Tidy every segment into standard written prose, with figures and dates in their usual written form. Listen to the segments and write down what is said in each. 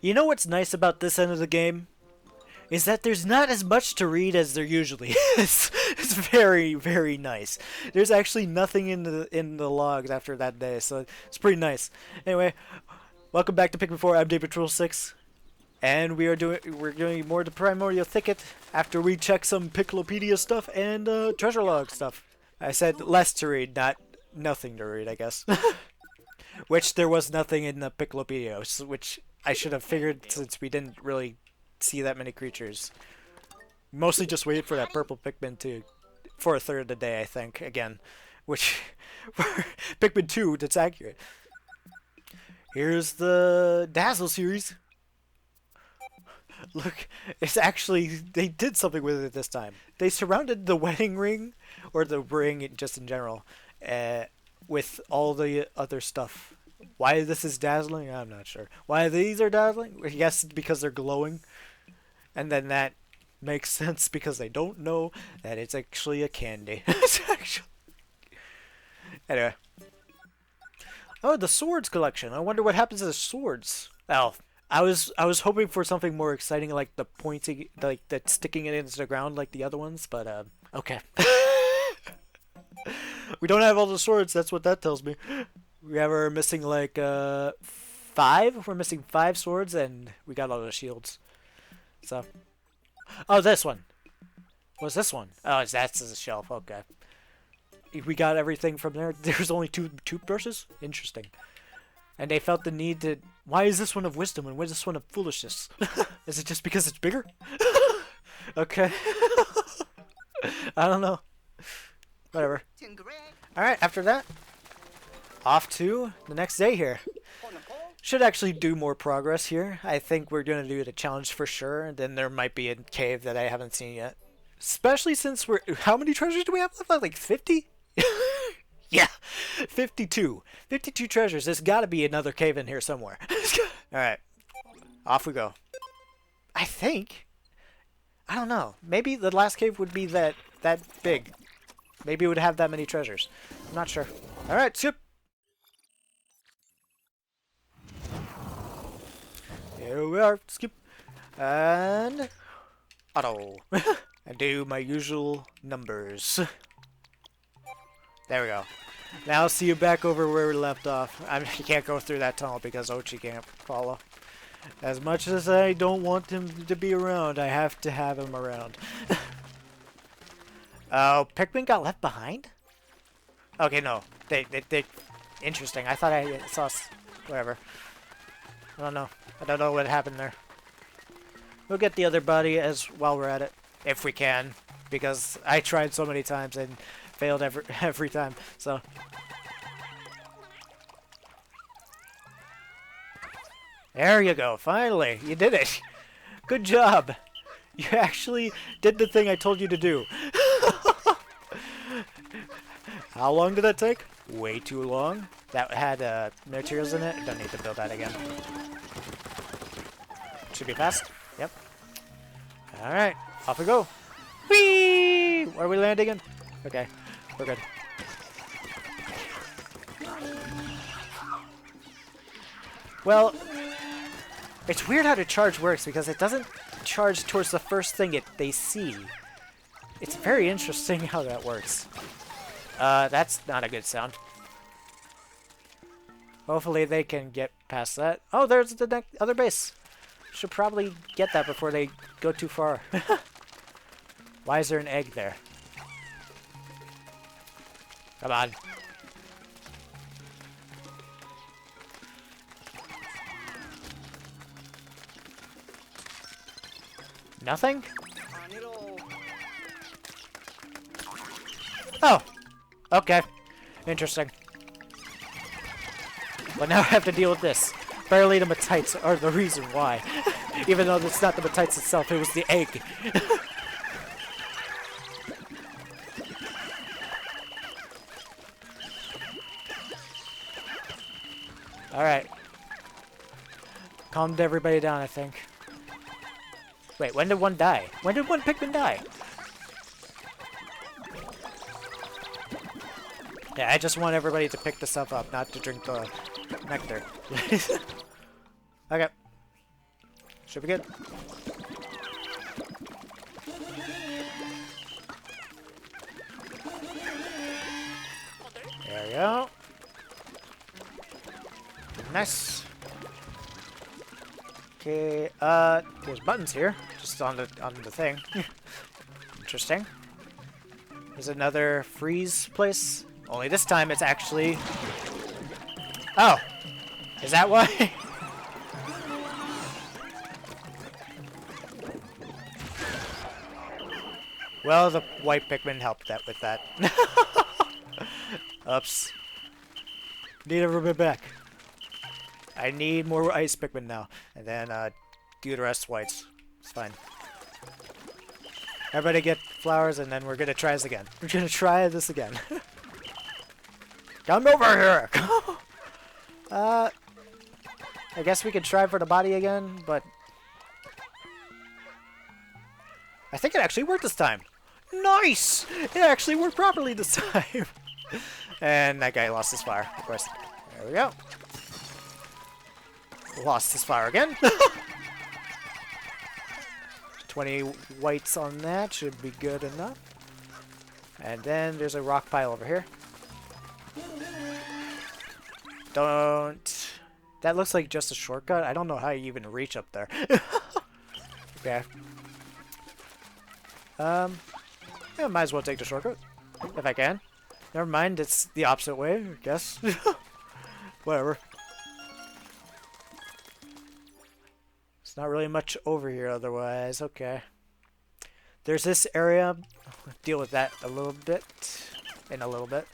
You know what's nice about this end of the game? Is that there's not as much to read as there usually is. It's very, very nice. There's actually nothing in the logs after that day, so it's pretty nice. Anyway, welcome back to Pikmin 4. I'm David Troll 6, and we're doing more of the Primordial Thicket after we check some Piclopedia stuff and treasure log stuff. I said less to read, not nothing to read, I guess. Which there was nothing in the Piclopedia, which I should have figured since we didn't really see that many creatures. Mostly just waited for that purple Pikmin for a third of the day, I think, again. Which, for Pikmin 2, that's accurate. Here's the Dazzle series. Look, it's actually, they did something with it this time. They surrounded the wedding ring, or the ring just in general, with all the other stuff. Why this is dazzling, I'm not sure. Why these are dazzling? I guess because they're glowing. And then that makes sense because they don't know that it's actually a candy. It's actually... Anyway. Oh, the swords collection. I wonder what happens to the swords. Oh, I was hoping for something more exciting, like the pointing, like that sticking it into the ground like the other ones, but okay. We don't have all the swords. That's what that tells me. We're missing like 5. We're missing 5 swords, and we got all the shields. So, oh, this one. What's this one? Oh, that's a shelf. Okay. We got everything from there. There's only 2 toothbrushes. Interesting. And they felt the need to. Why is this one of wisdom and why is this one of foolishness? Is it just because it's bigger? Okay. I don't know. Whatever. All right. After that, off to the next day here. Should actually do more progress here. I think we're going to do the challenge for sure. And then there might be a cave that I haven't seen yet. Especially since we're... How many treasures do we have left? Like 50? Yeah. 52. 52 treasures. There's got to be another cave in here somewhere. Alright. Off we go. I think. I don't know. Maybe the last cave would be that big. Maybe it would have that many treasures. I'm not sure. Alright, skip. Here we are, skip, and auto. And do my usual numbers. There we go. Now see you back over where we left off. You can't go through that tunnel because Ochi can't follow. As much as I don't want him to be around, I have to have him around. Oh, Pikmin got left behind? Okay, no. They interesting. I thought I saw... Whatever. I don't know. I don't know what happened there. We'll get the other body while we're at it, if we can, because I tried so many times and failed every time. So there you go. Finally, you did it. Good job. You actually did the thing I told you to do. How long did that take? Way too long. That had materials in it. Don't need to build that again. Should be fast. Yep. Alright. Off we go. Whee! Where are we landing in? Okay. We're good. Well, it's weird how the charge works because it doesn't charge towards the first thing they see. It's very interesting how that works. That's not a good sound. Hopefully they can get past that. Oh, there's the other base. Should probably get that before they go too far. Why is there an egg there? Come on. Nothing? Oh! Okay. Interesting. But now I have to deal with this. Barely the Matites are the reason why. Even though it's not the Matites itself, it was the egg. Alright. Calmed everybody down, I think. Wait, when did one die? When did one Pikmin die? Yeah, I just want everybody to pick this stuff up, not to drink the nectar. Okay. Should be good. There we go. Nice. Okay, there's buttons here, just on the thing. Interesting. There's another freeze place. Only this time it's actually... Oh! Is that why? Well, the white Pikmin helped that with that. Oops. Need everybody back. I need more ice Pikmin now. And then, do the rest whites. It's fine. Everybody get flowers, and then we're gonna try this again. We're gonna try this again. Come over here! I guess we could try for the body again, but... I think it actually worked this time. Nice! It actually worked properly this time. And that guy lost his flower, of course. There we go. Lost his flower again. 20 whites on that should be good enough. And then there's a rock pile over here. Don't... That looks like just a shortcut. I don't know how you even reach up there. Okay. Yeah, might as well take the shortcut. If I can. Never mind, it's the opposite way, I guess. Whatever. It's not really much over here otherwise. Okay. There's this area. I'll deal with that a little bit. In a little bit.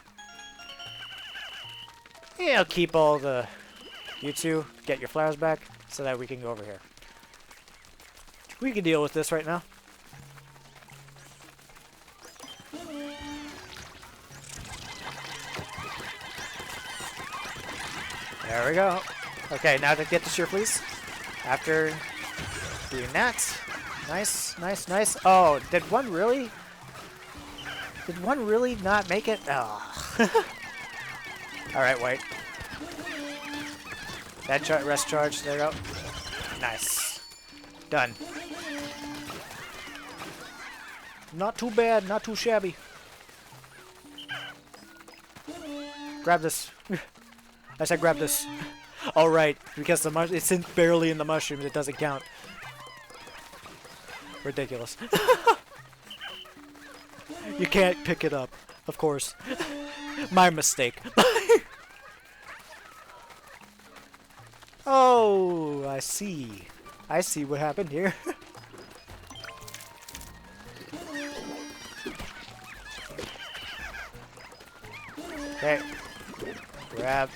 Yeah, I'll keep all the... You two, get your flowers back so that we can go over here. We can deal with this right now. There we go. Okay, now to get the shear, please. After doing that. Nice, nice, nice. Oh, did one really? Did one really not make it? Oh. Alright, white. That rest charge. There you go. Nice. Done. Not too bad, not too shabby. Grab this. I said grab this. All right, because the it's barely in the mushrooms, it doesn't count. Ridiculous. You can't pick it up, of course. My mistake. Oh, I see. I see what happened here. Okay. Grab.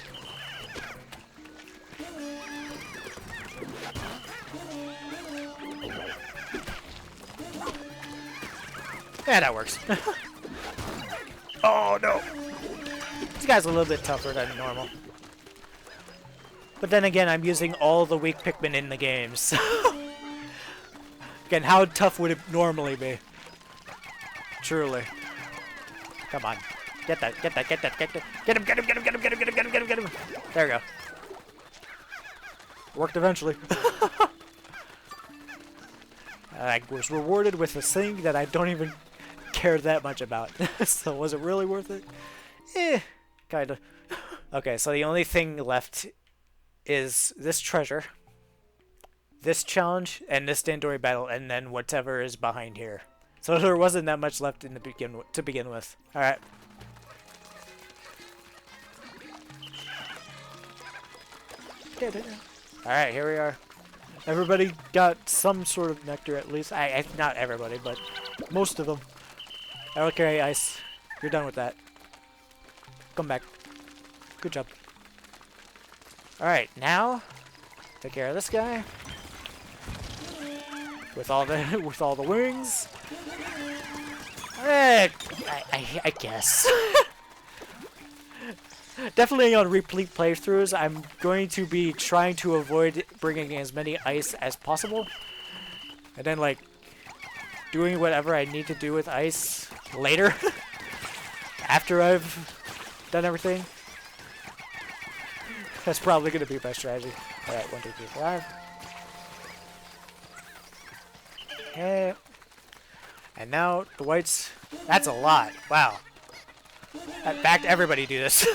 Yeah, that works. Oh, no. This guy's a little bit tougher than normal. But then again, I'm using all the weak Pikmin in the game, so... Again, how tough would it normally be? Truly. Come on. Get that, get that, get that, get that. Get him, get him, get him, get him, get him, get him, get him, get him, get him. There we go. Worked eventually. I was rewarded with a thing that I don't even care that much about. So was it really worth it? Eh, kinda. Okay, so the only thing left is this treasure, this challenge, and this Dandori battle, and then whatever is behind here. So there wasn't that much left in the to begin with. All right. All right, here we are. Everybody got some sort of nectar at least. Not everybody, but most of them. Okay, Ice, you're done with that. Come back. Good job. All right, now take care of this guy with all the wings. I guess. Definitely on repeat playthroughs, I'm going to be trying to avoid bringing as many ice as possible, and then like doing whatever I need to do with ice later after I've done everything. That's probably going to be my strategy. Alright, 1, 2, 3, 4, 5. Okay. And now the whites. That's a lot. Wow. In fact, everybody do this.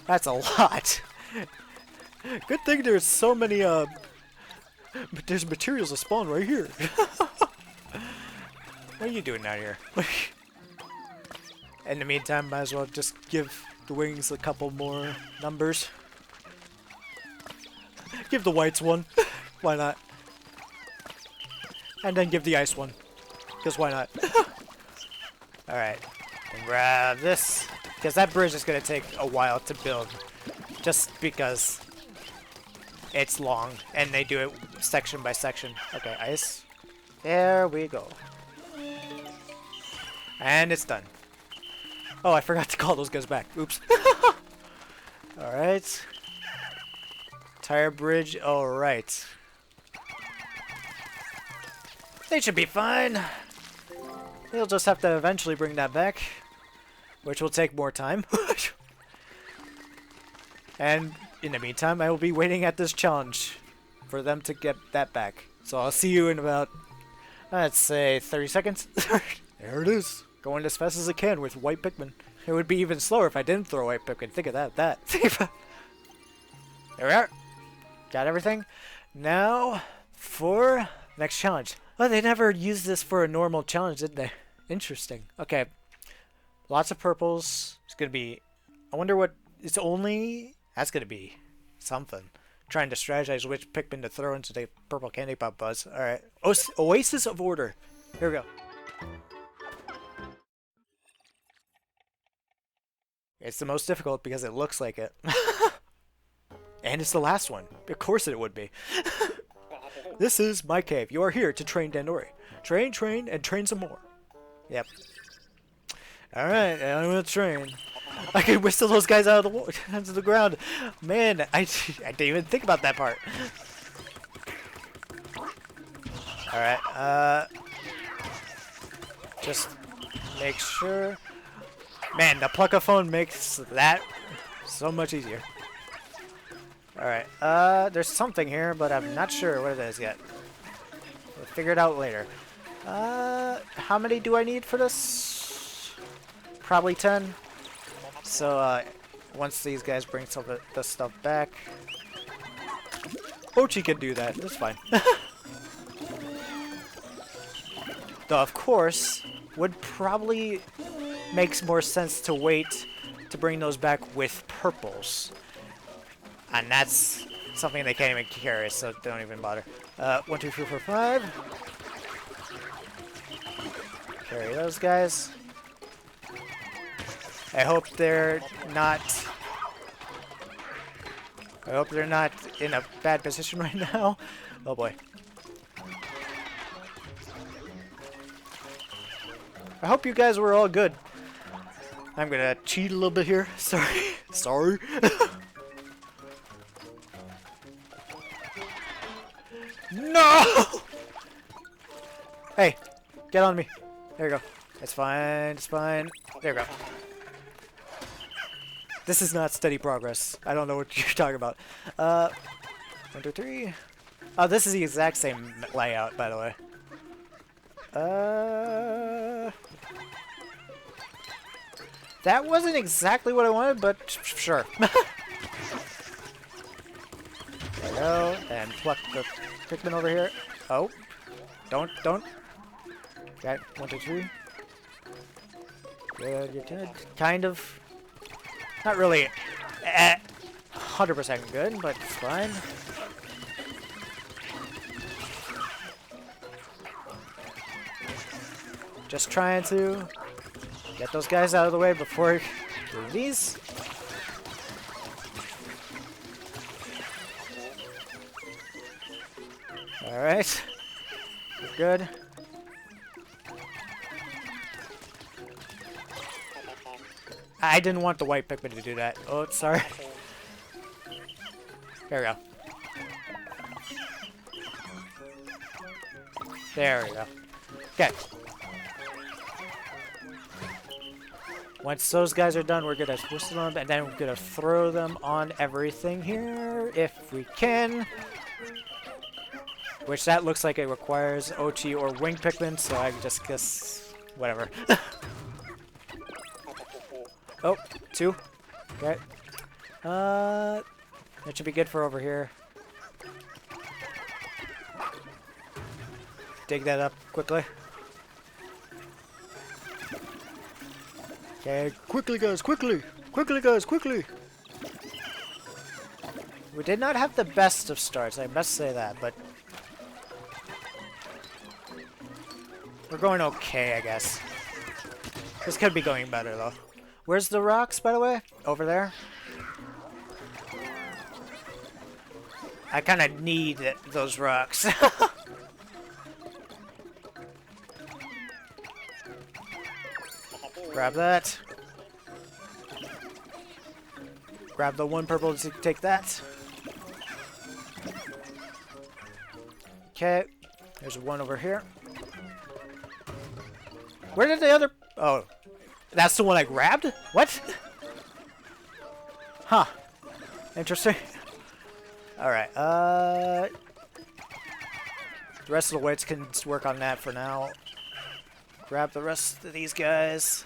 That's a lot. Good thing there's so many, there's materials that spawn right here. What are you doing out here? In the meantime, might as well just give the wings a couple more numbers. Give the whites one. Why not? And then give the ice one. Because why not? Alright. And grab this. Because that bridge is going to take a while to build. Just because it's long. And they do it section by section. Okay, ice. There we go. And it's done. Oh, I forgot to call those guys back. Oops. Alright. Tire bridge. Alright. They should be fine. They'll just have to eventually bring that back. Which will take more time. And in the meantime, I will be waiting at this challenge for them to get that back. So I'll see you in about, let's say, 30 seconds. There it is. Going as fast as I can with white Pikmin. It would be even slower if I didn't throw white Pikmin. Think of that. There we are. Got everything. Now for next challenge. Oh, they never used this for a normal challenge, did they? Interesting. Okay. Lots of purples. It's going to be... I wonder what... It's only... That's going to be something. Trying to strategize which Pikmin to throw into the purple candy pop buzz. Alright. Oasis of Order. Here we go. It's the most difficult because it looks like it. And it's the last one. Of course it would be. This is my cave. You are here to train Dandori. Train, train, and train some more. Yep. Alright, I'm gonna train. I can whistle those guys out of the onto the ground. Man, I didn't even think about that part. Alright, just make sure. Man, the pluckaphone makes that so much easier. Alright, there's something here, but I'm not sure what it is yet. We'll figure it out later. How many do I need for this? Probably 10. So, once these guys bring some of the stuff back... Ochi can do that, that's fine. Though, of course, would probably makes more sense to wait to bring those back with purples. And that's something they can't even carry, so don't even bother. 1, 2, 3, 4, 5. Carry those guys. I hope they're not... I hope they're not in a bad position right now. Oh boy. I hope you guys were all good. I'm gonna cheat a little bit here. Sorry. Sorry. No! Hey, get on me. There you go. It's fine. It's fine. There you go. This is not steady progress. I don't know what you're talking about. 1, 2, 3. Oh, this is the exact same layout, by the way. That wasn't exactly what I wanted, but sure. There we go. And pluck the Pikmin over here. Oh. Don't. Okay, 1, 2, 3. Good, you're good. Kind of. Not really 100% good, but it's fine. Just trying to get those guys out of the way before I do these. Alright. Good. I didn't want the white Pikmin to do that. Oh, sorry. There we go. There we go. Okay. Once those guys are done, we're gonna whistle them, and then we're gonna throw them on everything here, if we can. Which that looks like it requires Ochi or Wing Pikmin, so I just guess whatever. Oh, 2. Okay. That should be good for over here. Dig that up quickly. Okay, quickly guys, quickly! Quickly guys, quickly! We did not have the best of starts, I must say that, but we're going okay, I guess. This could be going better, though. Where's the rocks, by the way? Over there? I kind of need those rocks. Grab that. Grab the 1 purple to take that. Okay. There's 1 over here. Where did the other... Oh. That's the one I grabbed? What? Huh. Interesting. Alright, the rest of the weights can work on that for now. Grab the rest of these guys.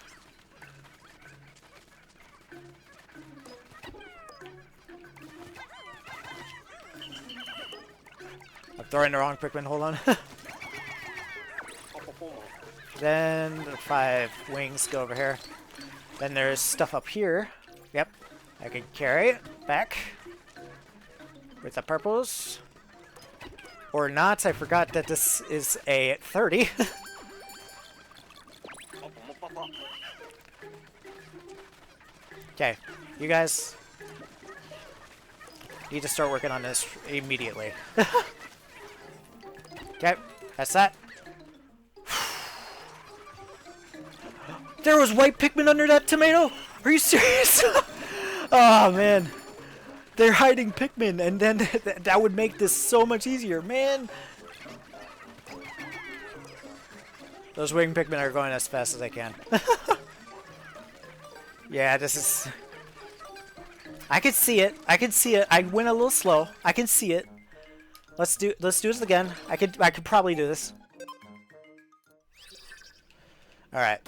I'm throwing the wrong Pikmin, hold on. Then the 5 wings go over here. Then there's stuff up here. Yep, I can carry it back. With the purples. Or not, I forgot that this is a 30. Okay, you guys need to start working on this immediately. Okay, that's that. There was white Pikmin under that tomato? Are you serious? Oh, man. They're hiding Pikmin, and then that would make this so much easier, man. Those wing Pikmin are going as fast as I can. Yeah, this is... I can see it. I can see it. I went a little slow. I can see it. Let's do this again. I could probably do this. All right.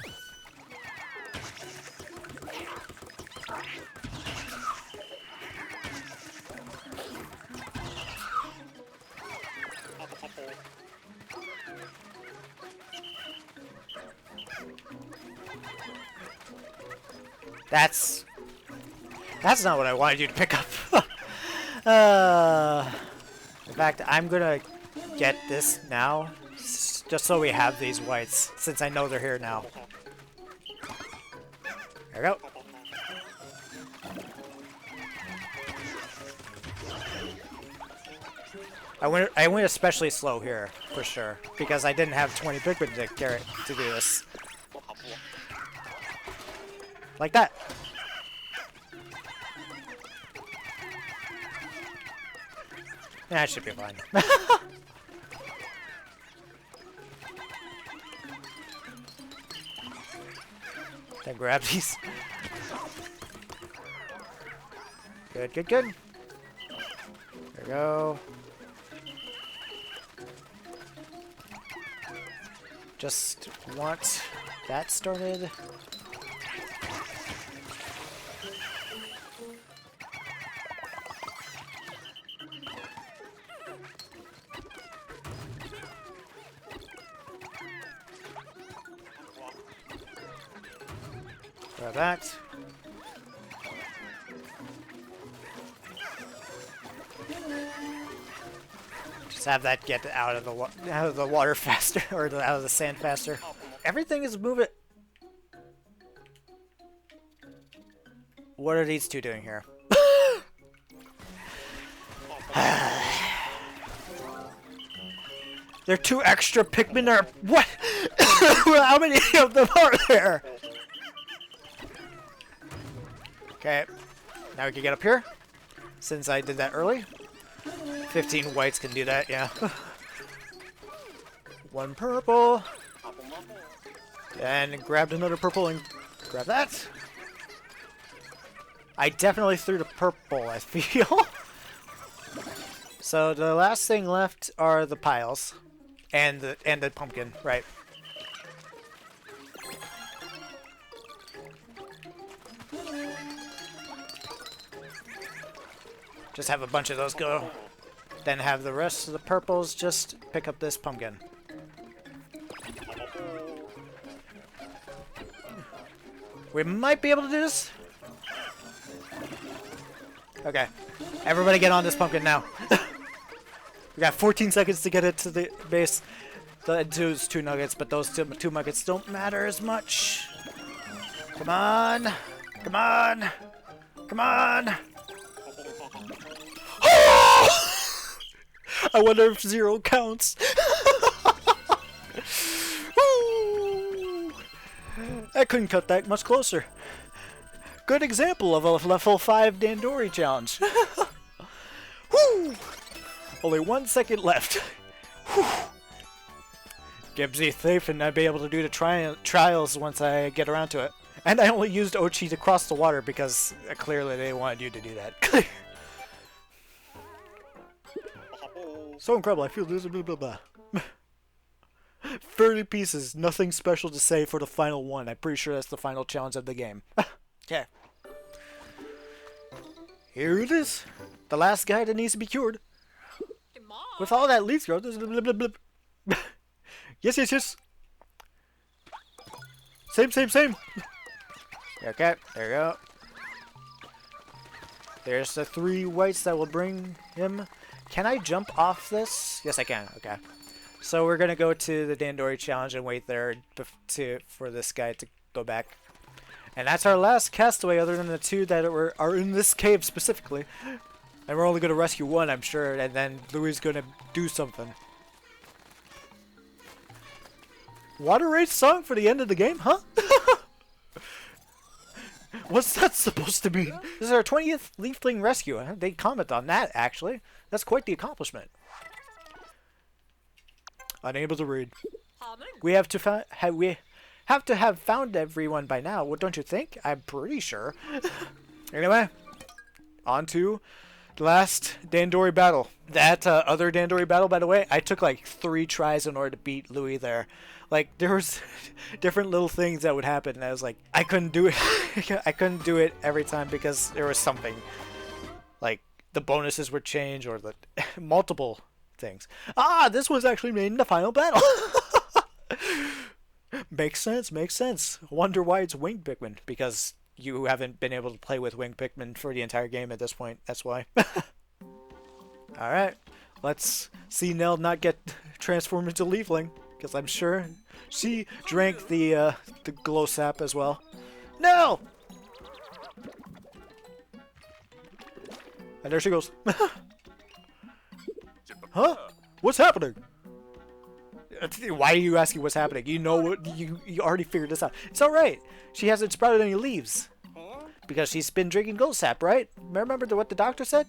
That's not what I wanted you to pick up. In fact, I'm gonna get this now, just so we have these whites, since I know they're here now. There we go. I went especially slow here, for sure, because I didn't have 20 Pikmin to do this. Like that. That should be fine. Then grab these. Good, good, good. There we go. Just want that started. Grab that. Just have that get out of the water faster, or out of the sand faster. Everything is moving. What are these two doing here? There are 2 extra Pikmin there. What? How many of them are there? Okay, now we can get up here, since I did that early. 15 whites can do that, yeah. 1 purple. And grabbed another purple and grab that. I definitely threw the purple, I feel. So the last thing left are the piles, and the pumpkin, right? Just have a bunch of those go. Then have the rest of the purples just pick up this pumpkin. We might be able to do this. Okay. Everybody get on this pumpkin now. We got 14 seconds to get it to the base. Those two nuggets, but those two nuggets don't matter as much. Come on. Come on. Come on. I wonder if 0 counts. I couldn't cut that much closer. Good example of a level 5 Dandori challenge. Only 1 second left. Gibbsy Thief and I'd be able to do the trials once I get around to it. And I only used Ochi to cross the water because clearly they wanted you to do that. So incredible, I feel this blah blah blah. 30 pieces, nothing special to say for the final one. I'm pretty sure that's the final challenge of the game. Okay. Here it is. The last guy that needs to be cured. With all that leaf growth, blah, blah, blah. Yes, yes, yes. Same. Okay, there you go. There's the 3 whites that will bring him. Can I jump off this? Yes, I can. Okay. So we're gonna go to the Dandori challenge and wait there for this guy to go back. And that's our last castaway, other than the 2 that are in this cave specifically. And we're only gonna rescue 1, I'm sure, and then Louis is gonna do something. Water race song for the end of the game, huh? What's that supposed to mean? This is our 20th Leafling rescue. They comment on that, actually. That's quite the accomplishment. Unable to read. We have to have found everyone by now. What don't you think? I'm pretty sure. Anyway, on to the last Dandori battle. That other Dandori battle, by the way, I took like 3 tries in order to beat Louis there. Like, there was different little things that would happen, and I was like, I couldn't do it. I couldn't do it every time because there was something. Like, the bonuses would change, or the multiple things. Ah, this was actually made in the final battle. Makes sense. Wonder why it's winged Pikmin, because you haven't been able to play with winged Pikmin for the entire game at this point. That's why. Alright, let's see Nell not get transformed into Leafling, because I'm sure she drank the glow sap as well. No! And there she goes. Huh? What's happening? Why are you asking what's happening? You know what? You already figured this out. It's alright. She hasn't sprouted any leaves. Because she's been drinking glow sap, right? Remember what the doctor said?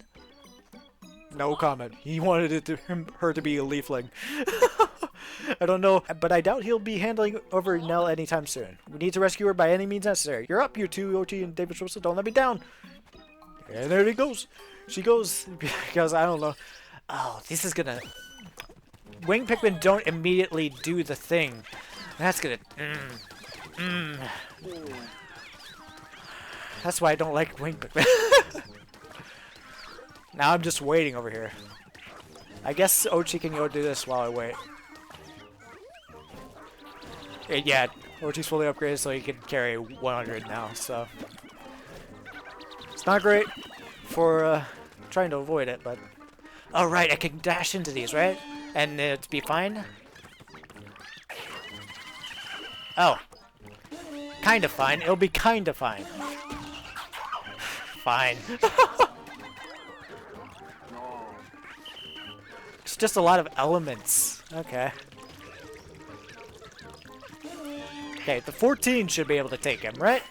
No comment. He wanted her to be a Leafling. I don't know, but I doubt he'll be handling over Nell anytime soon. We need to rescue her by any means necessary. You're up, you two, OT and David Schwartz. Don't let me down. And there he goes. She goes, because I don't know. Oh, this is gonna... Wing Pikmin don't immediately do the thing. That's gonna... That's why I don't like Wing Pikmin. Now I'm just waiting over here. I guess Ochi can go do this while I wait. Yeah, Ochi's fully upgraded so he can carry 100 now, so... It's not great for trying to avoid it, but... Oh, right, I can dash into these, right? And it'd be fine? Oh. Kinda fine. It'll be kinda fine. Fine. It's just a lot of elements. Okay. Okay, the 14 should be able to take him, right?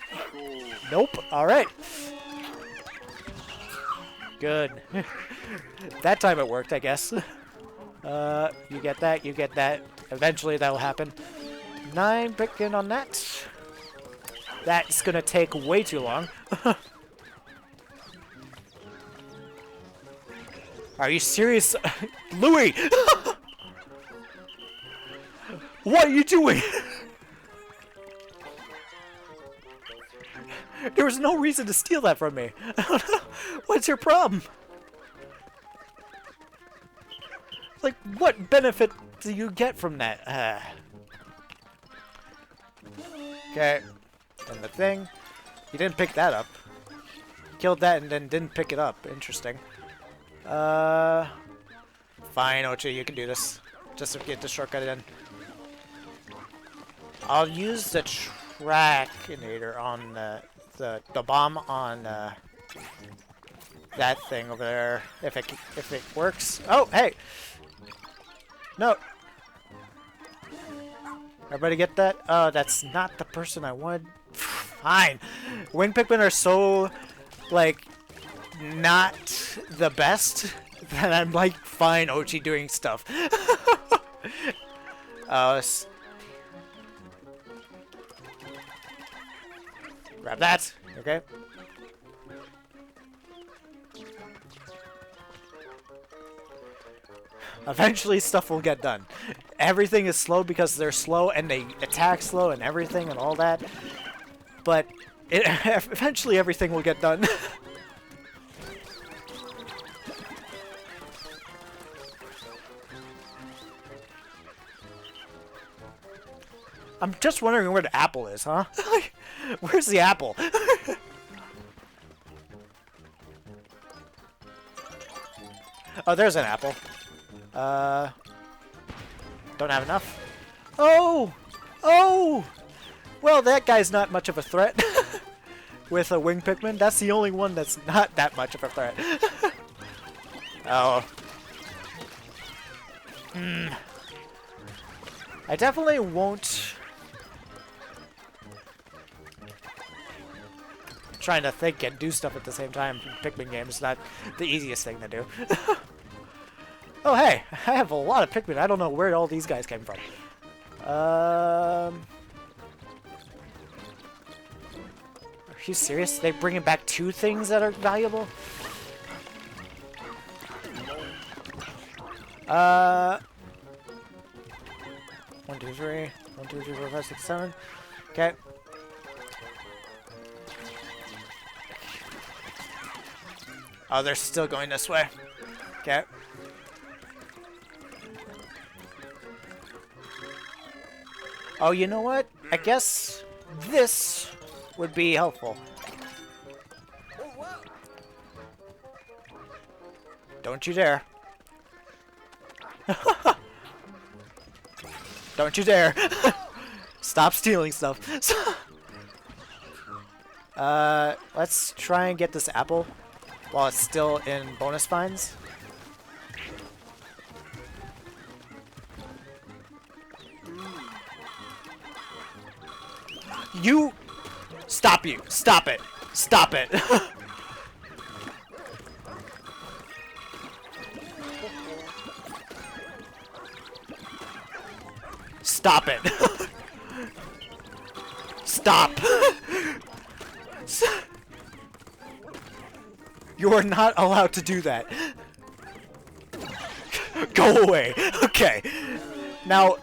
Nope. Alright. Good. That time it worked, I guess. You get that, you get that. Eventually that'll happen. 9 picking on that. That's gonna take way too long. Alright, Are you serious? Louis! What are you doing? There was no reason to steal that from me. I don't know. What's your problem? Like, what benefit do you get from that? Okay. And the thing. You didn't pick that up. Killed that and then didn't pick it up. Interesting. Fine, Ochi, you can do this. Just to get the shortcut in. I'll use the trackinator on the bomb on that thing over there if it works. Oh, hey! No. Everybody get that? Oh, that's not the person I wanted. Fine. Wing Pikmin are so, like, not the best that I'm like, fine, Ochi doing stuff. Grab that. Okay. Eventually stuff will get done. Everything is slow because they're slow and they attack slow and everything and all that. But eventually everything will get done. I'm just wondering where the apple is, huh? Where's the apple? Oh, there's an apple. Don't have enough. Oh! Oh! Well, that guy's not much of a threat. With a wing Pikmin, that's the only one that's not that much of a threat. Oh. I definitely won't... Trying to think and do stuff at the same time in Pikmin games is not the easiest thing to do. Oh, hey! I have a lot of Pikmin. I don't know where all these guys came from. Are you serious? They bringing back 2 things that are valuable? 1, 2, 3. 1, 2, 3, 4, 5, 6, 7. Okay. Oh, they're still going this way. Okay. Oh, you know what? I guess this would be helpful. Don't you dare. Don't you dare. Stop stealing stuff. Let's try and get this apple while it's still in bonus finds. You... Stop you. Stop it. Stop it. Stop it. Stop. You are not allowed to do that. Go away. Okay. Now,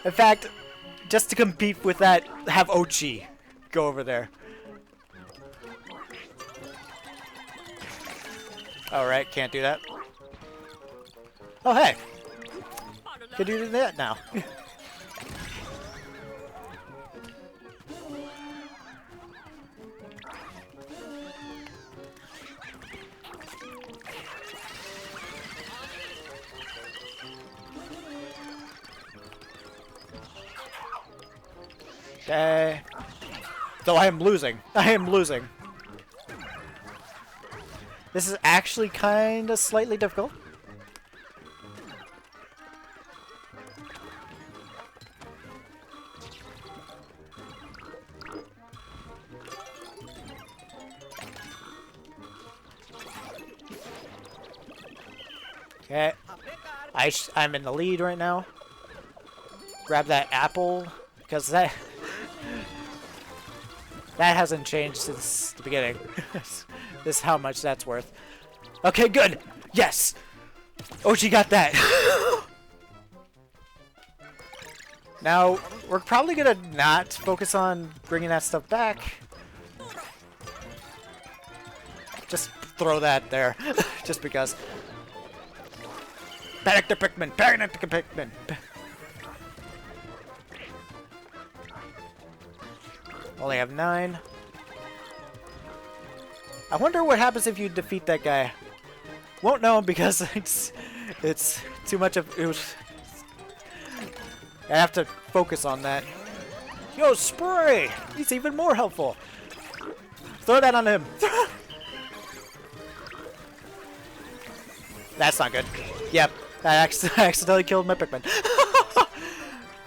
in fact, just to compete with that, have Ochi go over there. Alright, can't do that. Oh, hey. Can do that now. Okay. Though I am losing. I am losing. This is actually kind of slightly difficult. Okay. I'm in the lead right now. Grab that apple, because that hasn't changed since the beginning. This is how much that's worth. Okay, good. Yes. Ochi got that. Now, we're probably gonna not focus on bringing that stuff back. Just throw that there, just because. Panic the Pikmin! Panic the Pikmin! Only have 9. I wonder what happens if you defeat that guy. Won't know because it's too much of it was. I have to focus on that. Yo, spray! He's even more helpful. Throw that on him. That's not good. Yep, I accidentally killed my Pikmin.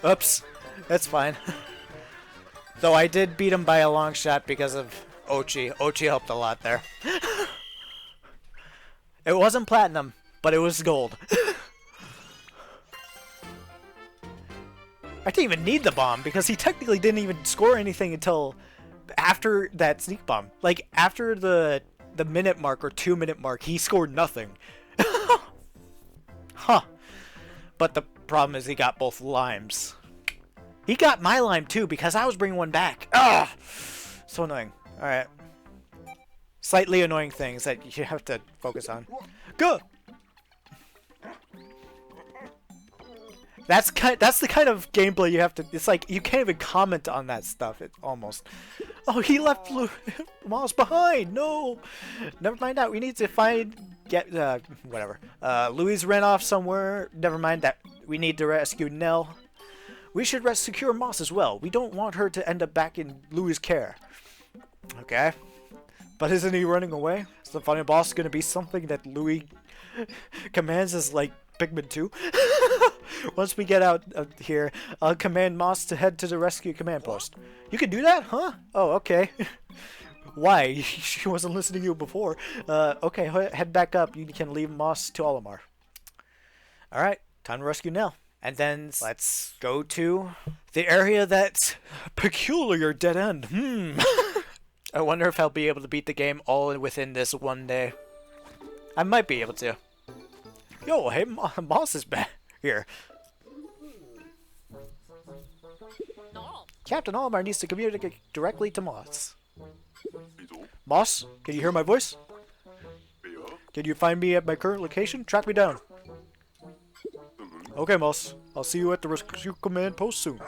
Oops, that's fine. Though I did beat him by a long shot because of Ochi. Ochi helped a lot there. It wasn't platinum, but it was gold. I didn't even need the bomb because he technically didn't even score anything until after that sneak bomb. Like after the minute mark or 2-minute mark, he scored nothing. Huh. But the problem is he got both limes. He got my lime too because I was bringing one back. Ah, so annoying. All right. Slightly annoying things that you have to focus on. Go. That's the kind of gameplay you have to. It's like you can't even comment on that stuff. It almost. Oh, he left Moss behind. No, never mind that. We need to whatever. Louis ran off somewhere. Never mind that. We need to rescue Nell. We should secure Moss as well. We don't want her to end up back in Louis' care. Okay, but isn't he running away? Is the final boss gonna be something that Louis commands as like Pikmin 2? Once we get out of here, I'll command Moss to head to the rescue command post. You can do that, huh? Oh, okay. Why? She wasn't listening to you before. Okay, head back up. You can leave Moss to Olimar. Alright, time to rescue Nell. And then let's go to the area that's peculiar dead end. I wonder if I'll be able to beat the game all within this one day. I might be able to. Yo, hey, Moss is back here. Captain Olimar needs to communicate directly to Moss. Moss, can you hear my voice? Can you find me at my current location? Track me down. Okay, Moss. I'll see you at the rescue command post soon.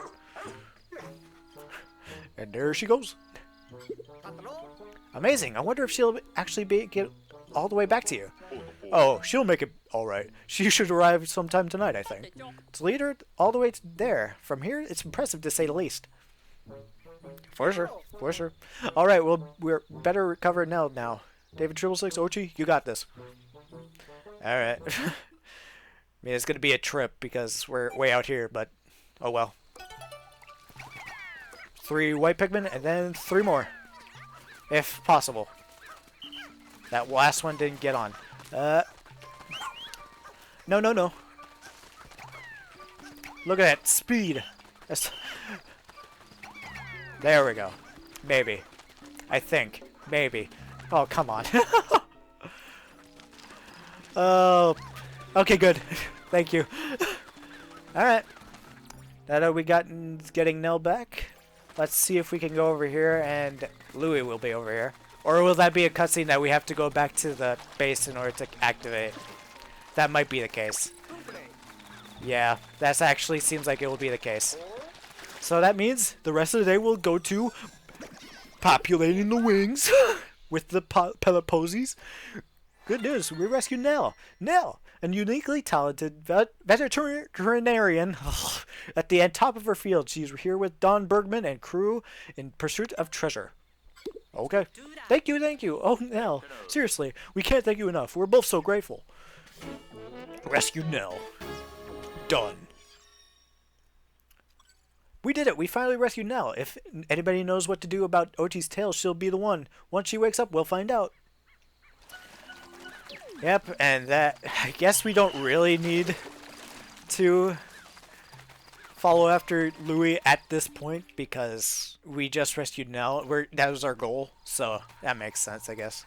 And there she goes. Amazing. I wonder if she'll actually get all the way back to you. Oh, she'll make it all right. She should arrive sometime tonight, I think. To lead her all the way to there. From here, it's impressive to say the least. For sure. For sure. All right, well, we're better recover Nell now. David 666, Ochi, you got this. All right. I mean, it's going to be a trip because we're way out here, but oh well. 3 white Pikmin and then 3 more. If possible. That last one didn't get on. No. Look at that speed. There we go. Maybe. I think. Maybe. Oh, come on. Oh. Okay, good. Thank you. Alright. Now that we getting Nell back, let's see if we can go over here and Louis will be over here. Or will that be a cutscene that we have to go back to the base in order to activate? That might be the case. Yeah, that actually seems like it will be the case. So that means the rest of the day will go to populating the wings with the pellet posies. Good news, we rescued Nell. Nell, a uniquely talented veterinarian at the top of her field. She's here with Don Bergman and crew in pursuit of treasure. Okay. Thank you. Oh, Nell. Seriously, we can't thank you enough. We're both so grateful. Rescue Nell. Done. We did it. We finally rescued Nell. If anybody knows what to do about Ochi's tail, she'll be the one. Once she wakes up, we'll find out. Yep, and that... I guess we don't really need to follow after Louis at this point because we just rescued Nell. That was our goal, so that makes sense, I guess.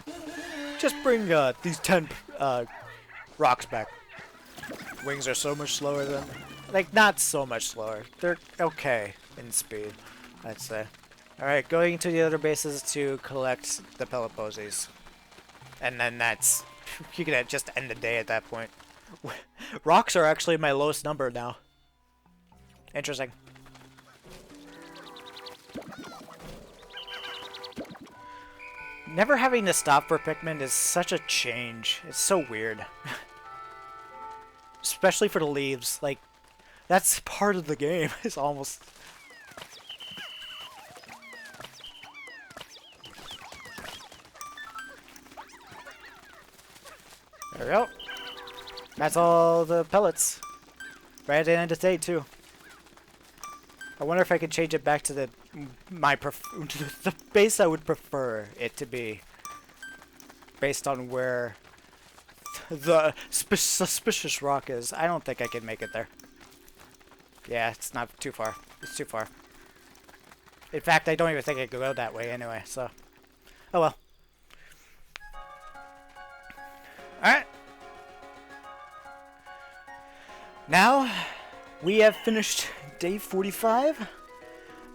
Just bring these 10 rocks back. Wings are so much slower than... Like, not so much slower. They're okay in speed, I'd say. Alright, going to the other bases to collect the pellet posies. And then that's... You could just end the day at that point. Rocks are actually my lowest number now. Interesting. Never having to stop for Pikmin is such a change. It's so weird. Especially for the leaves. Like, that's part of the game. It's almost... There we go. That's all the pellets. Right at the end of the day, too. I wonder if I could change it back to the the base I would prefer it to be. Based on where the suspicious rock is. I don't think I can make it there. Yeah, it's not too far. It's too far. In fact, I don't even think I could go that way anyway, so... Oh well. Alright. Now, we have finished day 45.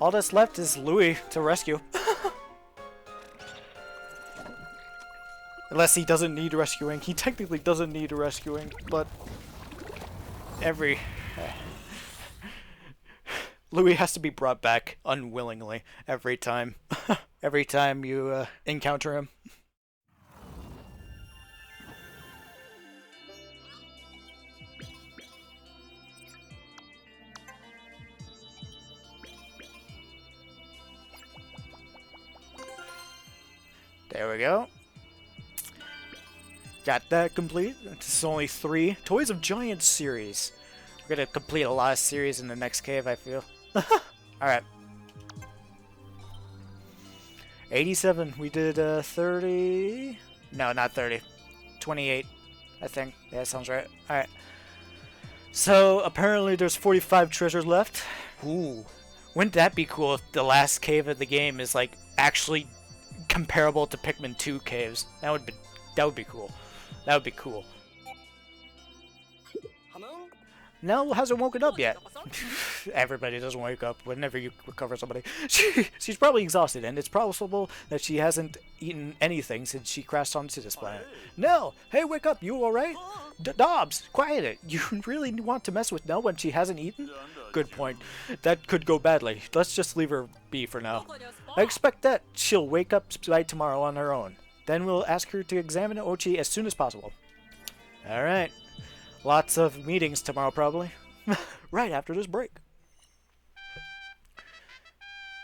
All that's left is Louis to rescue. Unless he doesn't need rescuing. He technically doesn't need rescuing, but... Louis has to be brought back unwillingly every time. Every time you encounter him. There we go. Got that complete. This is only 3. Toys of Giants series. We're gonna complete a lot of series in the next cave, I feel. Alright. 87. We did 30. No, not 30. 28, I think. Yeah, that sounds right. Alright. So, apparently there's 45 treasures left. Ooh. Wouldn't that be cool if the last cave of the game is, like, actually comparable to Pikmin 2 caves? That would be cool. That would be cool. No, hasn't woken up yet. Everybody doesn't wake up whenever you recover somebody. She's probably exhausted, and it's possible that she hasn't eaten anything since she crashed onto this planet. No! Hey, wake up! You alright? Dobbs, quiet it! You really want to mess with Nell when she hasn't eaten? Good point. That could go badly. Let's just leave her be for now. I expect that she'll wake up by tomorrow on her own. Then we'll ask her to examine Ochi as soon as possible. Alright. Lots of meetings tomorrow, probably. Right after this break.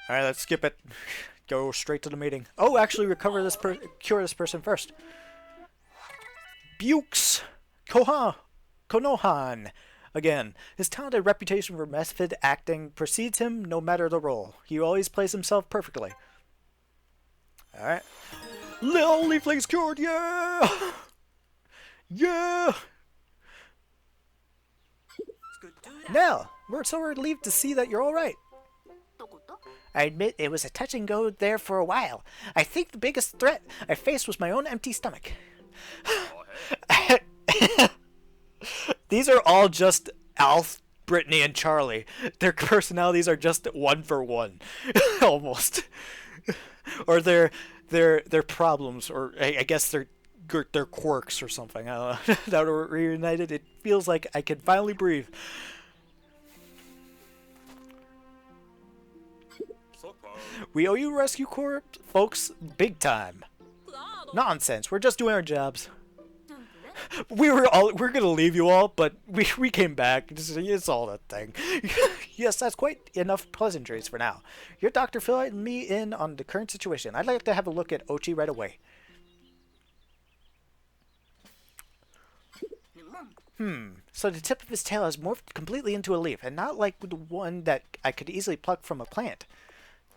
Alright, let's skip it. Go straight to the meeting. Oh, actually cure this person first. Bukes Konohan. Again, his talented reputation for method acting precedes him no matter the role. He always plays himself perfectly. Alright. Little Leaflings cured, yeah! Yeah! Nell, we're so relieved to see that you're alright. I admit it was a touch and go there for a while. I think the biggest threat I faced was my own empty stomach. These are all just Alf, Brittany, and Charlie. Their personalities are just 1 for 1. Almost. Or their problems, or I guess their quirks or something. I don't know. Now that we're reunited, it feels like I can finally breathe. We owe you Rescue Corps, folks, big time. Nonsense, we're just doing our jobs. We're gonna leave you all, but we came back. It's all that thing. Yes, that's quite enough pleasantries for now. Your doctor filled me in on the current situation. I'd like to have a look at Ochi right away. So the tip of his tail has morphed completely into a leaf, and not like the one that I could easily pluck from a plant.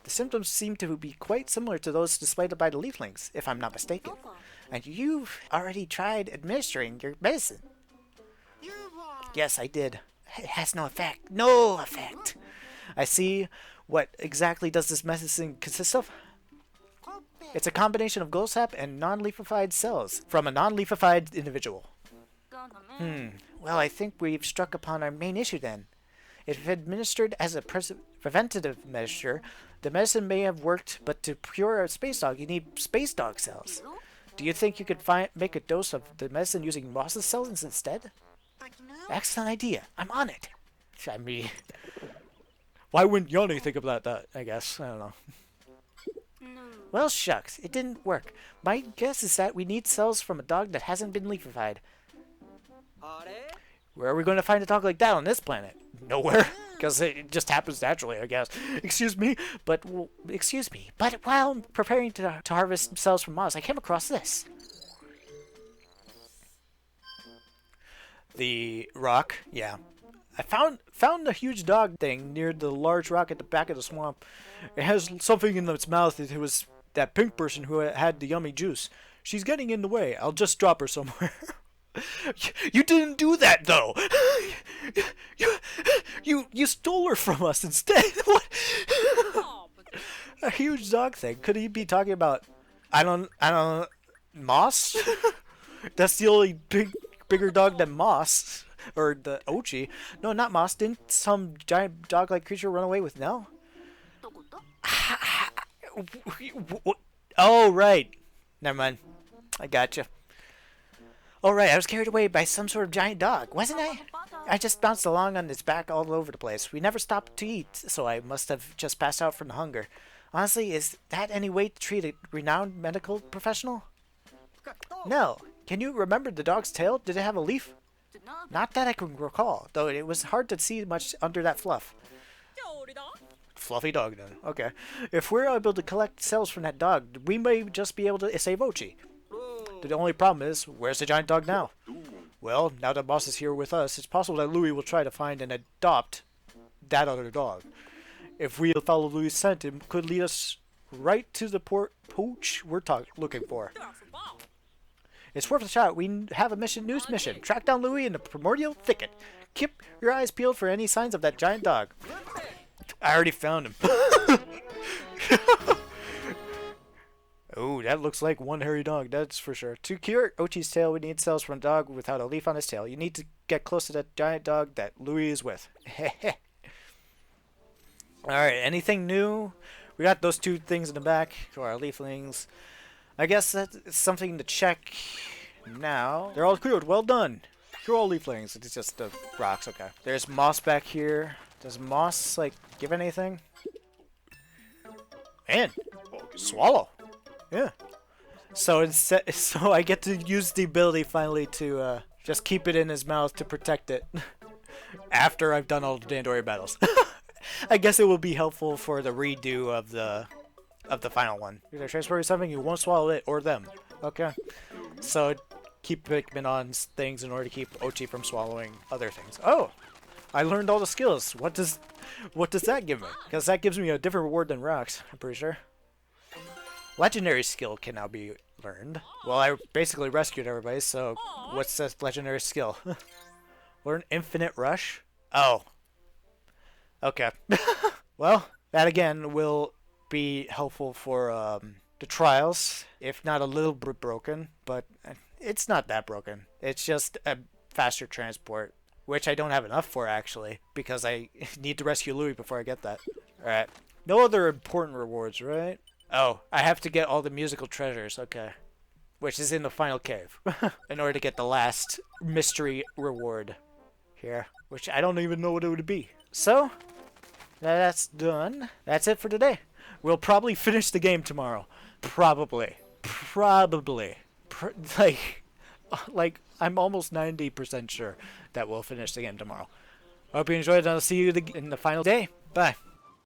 The symptoms seem to be quite similar to those displayed by the leaflings, if I'm not mistaken. And you've already tried administering your medicine. Yes, I did. It has no effect. No effect! I see. What exactly does this medicine consist of? It's a combination of glow sap and non-leafified cells from a non-leafified individual. Well, I think we've struck upon our main issue then. If administered as a preventative measure, the medicine may have worked, but to cure a space dog, you need space dog cells. Do you think you could make a dose of the medicine using Moss's cells instead? Excellent idea. I'm on it. I mean, why wouldn't Yanni think about that, I guess? I don't know. Well, shucks. It didn't work. My guess is that we need cells from a dog that hasn't been leafified. Where are we going to find a dog like that on this planet? Nowhere. Because it just happens naturally, I guess. Excuse me, but while preparing to harvest cells from Moss, I came across this. The rock, yeah. I found a huge dog thing near the large rock at the back of the swamp. It has something in its mouth. It was that pink person who had the yummy juice. She's getting in the way. I'll just drop her somewhere. You didn't do that though. You stole her from us instead. What? A huge dog thing. Could he be talking about? I don't. Moss. That's the only bigger dog than Moss, or the Ochi. No, not Moss. Didn't some giant dog-like creature run away with Nell? Oh right. Never mind. I gotcha. Oh right, I was carried away by some sort of giant dog, wasn't I? I just bounced along on its back all over the place. We never stopped to eat, so I must have just passed out from the hunger. Honestly, is that any way to treat a renowned medical professional? No. Can you remember the dog's tail? Did it have a leaf? Not that I can recall, though it was hard to see much under that fluff. Fluffy dog then. Okay. If we're able to collect cells from that dog, we may just be able to save Ochi. The only problem is, where's the giant dog now? Well, now that Moss is here with us, it's possible that Louis will try to find and adopt that other dog. If we follow Louis' scent, it could lead us right to the pooch we're looking for. It's worth a shot. We have a news mission. Track down Louis in the Primordial Thicket. Keep your eyes peeled for any signs of that giant dog. I already found him. Oh, that looks like one hairy dog, that's for sure. To cure Ochi's tail, we need cells from a dog without a leaf on his tail. You need to get close to that giant dog that Louis is with. Alright, anything new? We got those two things in the back for our leaflings. I guess that's something to check now. They're all cleared. Well done. Cure all leaflings. It's just the rocks, okay. There's moss back here. Does moss, like, give anything? Man, swallow. Yeah. So I get to use the ability finally to just keep it in his mouth to protect it after I've done all the Dandori battles. I guess it will be helpful for the redo of the final one. If I transfer something, you won't swallow it or them. Okay. So keep Pikmin on things in order to keep Ochi from swallowing other things. Oh, I learned all the skills. What does that give me? Because that gives me a different reward than rocks. I'm pretty sure. Legendary skill can now be learned. Well, I basically rescued everybody, so what's this legendary skill? Learn Infinite Rush? Oh. Okay. Well, that again will be helpful for the trials, if not a little bit broken, but it's not that broken. It's just a faster transport, which I don't have enough for actually, because I need to rescue Louis before I get that. Alright. No other important rewards, right? Oh, I have to get all the musical treasures, okay. Which is in the final cave, in order to get the last mystery reward here, which I don't even know what it would be. So, that's done. That's it for today. We'll probably finish the game tomorrow. Probably. Like, I'm almost 90% sure that we'll finish the game tomorrow. Hope you enjoyed it, and I'll see you in the final day. Bye.